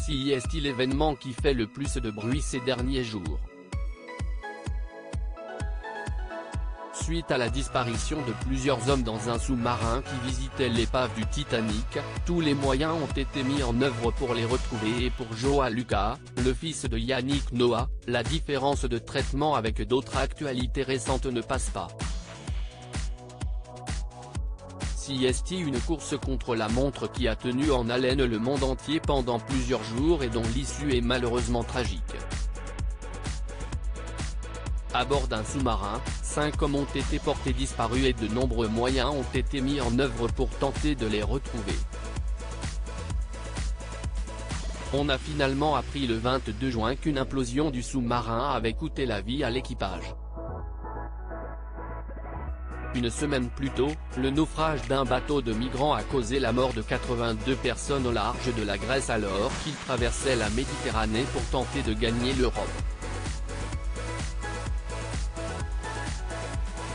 Si est-il l'événement qui fait le plus de bruit ces derniers jours? Suite à la disparition de plusieurs hommes dans un sous-marin qui visitait l'épave du Titanic, tous les moyens ont été mis en œuvre pour les retrouver et pour João Lucas, le fils de Yannick Noah, la différence de traitement avec d'autres actualités récentes ne passe pas. Si est une course contre la montre qui a tenu en haleine le monde entier pendant plusieurs jours et dont l'issue est malheureusement tragique. À bord d'un sous-marin, 5 hommes ont été portés disparus et de nombreux moyens ont été mis en œuvre pour tenter de les retrouver. On a finalement appris le 22 juin qu'une implosion du sous-marin avait coûté la vie à l'équipage. Une semaine plus tôt, le naufrage d'un bateau de migrants a causé la mort de 82 personnes au large de la Grèce alors qu'ils traversaient la Méditerranée pour tenter de gagner l'Europe.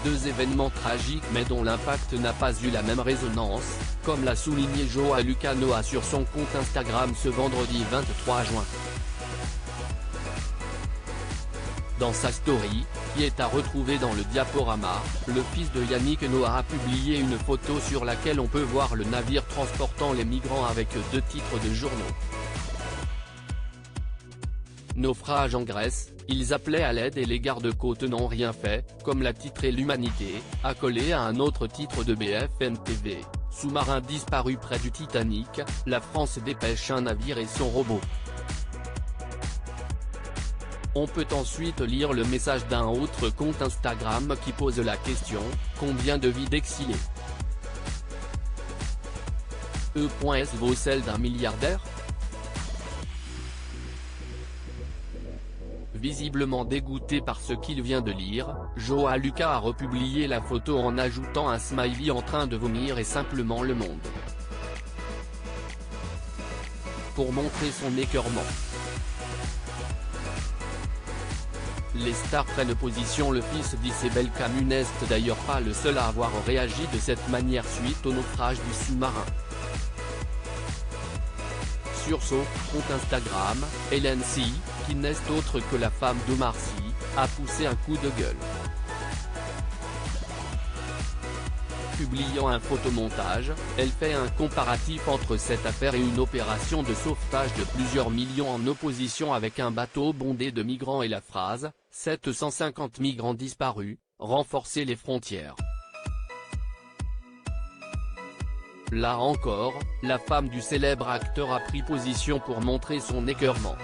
Deux événements tragiques mais dont l'impact n'a pas eu la même résonance, comme l'a souligné João Lucas Noah sur son compte Instagram ce vendredi 23 juin. Dans sa story, qui est à retrouver dans le diaporama, le fils de Yannick Noah a publié une photo sur laquelle on peut voir le navire transportant les migrants avec 2 titres de journaux. Naufrage en Grèce, ils appelaient à l'aide et les gardes-côtes n'ont rien fait, comme l'a titré l'Humanité, accolé à un autre titre de BFM TV, sous-marin disparu près du Titanic, la France dépêche un navire et son robot. On peut ensuite lire le message d'un autre compte Instagram qui pose la question, combien de vies d'exilés? Est-ce vaut celle d'un milliardaire? Visiblement dégoûté par ce qu'il vient de lire, João Lucas a republié la photo en ajoutant un smiley en train de vomir et simplement le monde. Pour montrer son écœurement. Les stars prennent position. Le fils d'Isabel Camus n'est d'ailleurs pas le seul à avoir réagi de cette manière suite au naufrage du sous-marin. Sur son compte Instagram, Hélène C, qui n'est autre que la femme d'Omar Sy, a poussé un coup de gueule. Publiant un photomontage, elle fait un comparatif entre cette affaire et une opération de sauvetage de plusieurs millions en opposition avec un bateau bondé de migrants et la phrase « 750 migrants disparus, renforcer les frontières ». Là encore, la femme du célèbre acteur a pris position pour montrer son écœurement.